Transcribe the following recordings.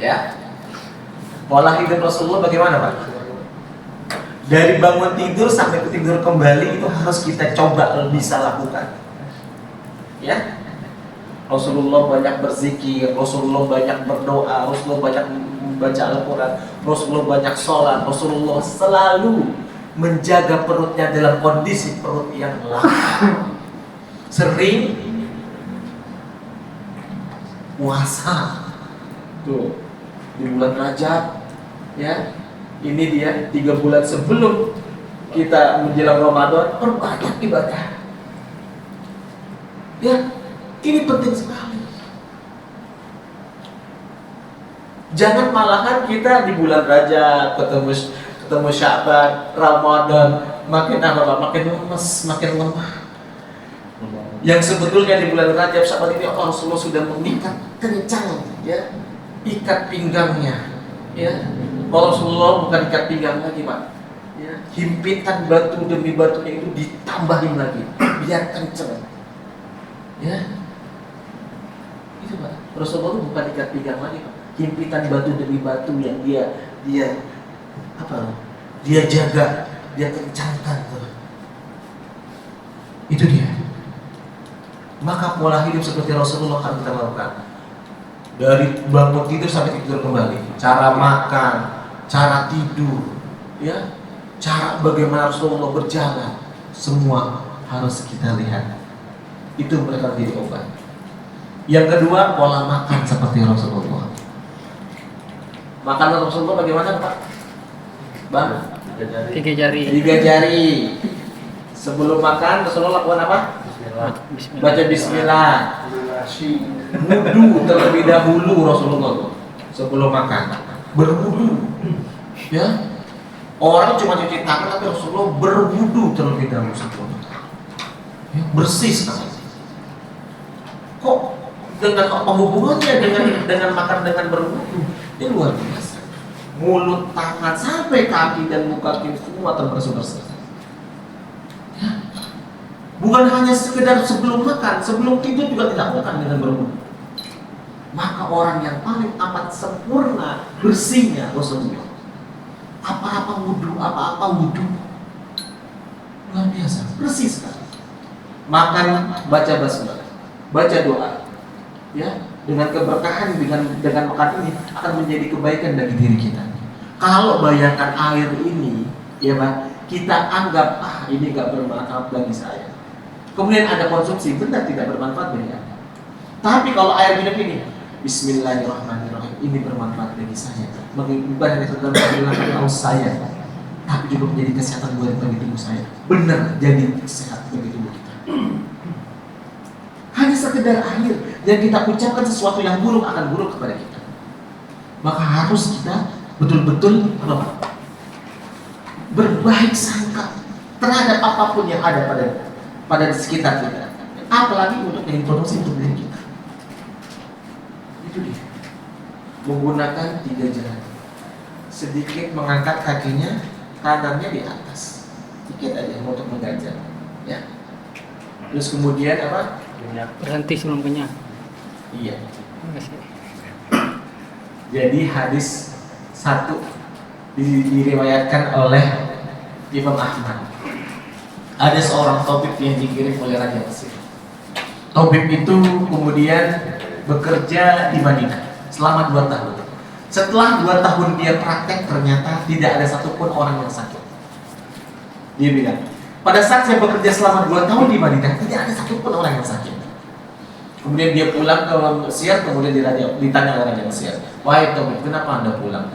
Ya, pola hidup Rasulullah bagaimana Pak? Dari bangun tidur sampai tidur kembali itu harus kita coba bisa lakukan. Ya, Rasulullah banyak berzikir, Rasulullah banyak berdoa, Rasulullah banyak membaca Al-Quran, Rasulullah banyak sholat, Rasulullah selalu menjaga perutnya dalam kondisi perut yang lapar. Sering puasa tuh di bulan Rajab, ya. Ini dia 3 bulan sebelum kita menjelang Ramadan, perbanyak ibadah. Ya, ini penting sekali. Jangan malahan kita di bulan Rajab ketemu Sya'ban, Ramadan, makin makin lemes, makin lemah. Yang sebetulnya di bulan Rajab Sya'ban ini Rasulullah sudah mengikat kencang, ya, ikat pinggangnya, ya. Rasulullah bukan ikat pinggang lagi Pak, ya. Himpitan batu demi batunya itu ditambahin lagi biar kencang, ya. Itu Pak, Rasulullah bukan ikat pinggang lagi Pak, himpitan batu demi batu yang dia jaga, dia kencangkan tuh. Itu dia. Maka pola hidup seperti Rasulullah harus kita lakukan. Dari bangun tidur sampai tidur kembali, cara makan, cara tidur, ya, cara bagaimana Rasulullah berjalan, semua harus kita lihat. Itu mereka jadi obat. Yang kedua, pola makan seperti Rasulullah. Makanan Rasulullah bagaimana Pak? Bang? 3 jari. 3 jari. Sebelum makan Rasulullah lakukan apa? Bismillah. Baca bismillah. Wudu terlebih dahulu Rasulullah sebelum makan. Berwudu. Ya. Orang cuma cuci tangan tapi Rasulullah berwudu terlebih dahulu sebelum makan. Ya, bersih sekali. Kok dengan apa hubungannya dengan makan dengan berwudu? Ini luar biasa. Mulut, tangan sampai kaki dan muka kita semua terbersih-bersih. Bukan hanya sekedar sebelum makan, sebelum tidur juga tidak makan dengan berwudu. Maka orang yang paling amat sempurna bersihnya Rasulullah. Apa-apa wudu, luar biasa, bersih sekali. Makan, baca basmalah, baca doa, ya. Dengan keberkahan dengan makan ini akan menjadi kebaikan bagi diri kita. Kalau bayangkan air ini, ya Pak, kita anggap ini gak bermanfaat bagi saya. Kemudian ada konsumsi, benar tidak bermanfaat bagi Anda. Tapi kalau air minum ini, Bismillahirrahmanirrahim, ini bermanfaat bagi saya, mengubah menghilangkan haus saya, tapi juga menjadi kesehatan buat bagi tubuh saya. Benar, jadi sehat bagi tubuh kita. Hanya sekedar air yang kita ucapkan sesuatu yang buruk akan buruk kepada kita. Maka harus kita betul-betul berbaik sangka terhadap apapun yang ada pada sekitar kita, apalagi untuk introduksi untuk diri kita. Itu dia. Menggunakan 3 jari. Sedikit mengangkat kakinya, kanannya di atas, sedikit aja untuk mengganjal, ya. Terus kemudian apa? Berhenti sebelum kenyang. Iya. Terima kasih. Jadi hadis 1 diriwayatkan oleh Imam Ahmad. Ada seorang tabib yang dikirim oleh Raja Mesir. Tabib itu kemudian bekerja di Madinah selama 2 tahun. Setelah 2 tahun dia praktek, ternyata tidak ada satupun orang yang sakit. Dia bilang, pada saat saya bekerja selama 2 tahun di Madinah, tidak ada satupun orang yang sakit. Kemudian dia pulang ke Mesir, kemudian ditanya oleh Raja Mesir, wahai tabib, kenapa Anda pulang?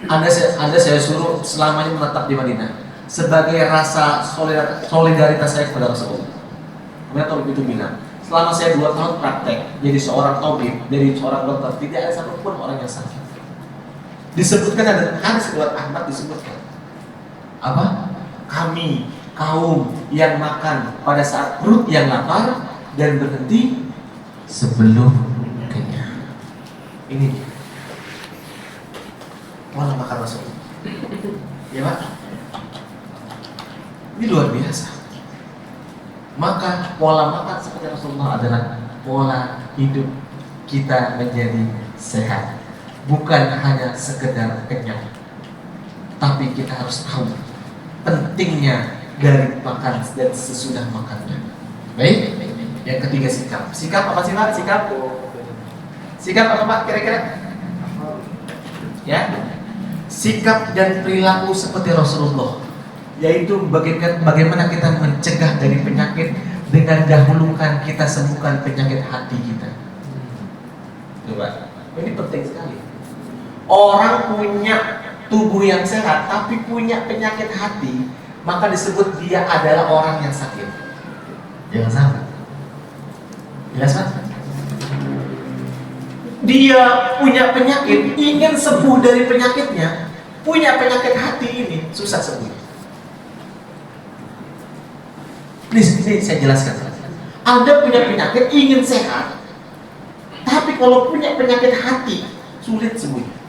Anda saya suruh selamanya menetap di Madinah sebagai rasa solidaritas saya kepada Rasulullah. Kemudian tabib itu bilang, selama saya 2 tahun praktek jadi seorang tabib, dari seorang dokter, tidak ada satupun orang yang sakit. Disebutkan ada hadis riwayat Ahmad disebutkan apa? Kami kaum yang makan pada saat perut yang lapar dan berhenti sebelum kenyang. Ini dia pola makan Rasulullah. Ya Pak? Ini luar biasa. Maka pola makan seperti Rasulullah adalah pola hidup kita menjadi sehat. bukan hanya sekedar kenyang, tapi kita harus tahu pentingnya dari makan dan sesudah makannya. Baik, yang ketiga sikap. Sikap apa sih Pak? Sikap apa Pak kira-kira? Ya, sikap dan perilaku seperti Rasulullah, yaitu bagaimana kita mencegah dari penyakit dengan dahulukan kita sembuhkan penyakit hati kita. Coba, ini penting sekali. Orang punya tubuh yang sehat tapi punya penyakit hati, maka disebut dia adalah orang yang sakit. Jangan salah. Jelas Pak? Dia punya penyakit, ingin sembuh dari penyakitnya, punya penyakit hati ini susah sembuh. Ini saya jelaskan. Anda punya penyakit, ingin sehat, tapi kalau punya penyakit hati sulit sembuh.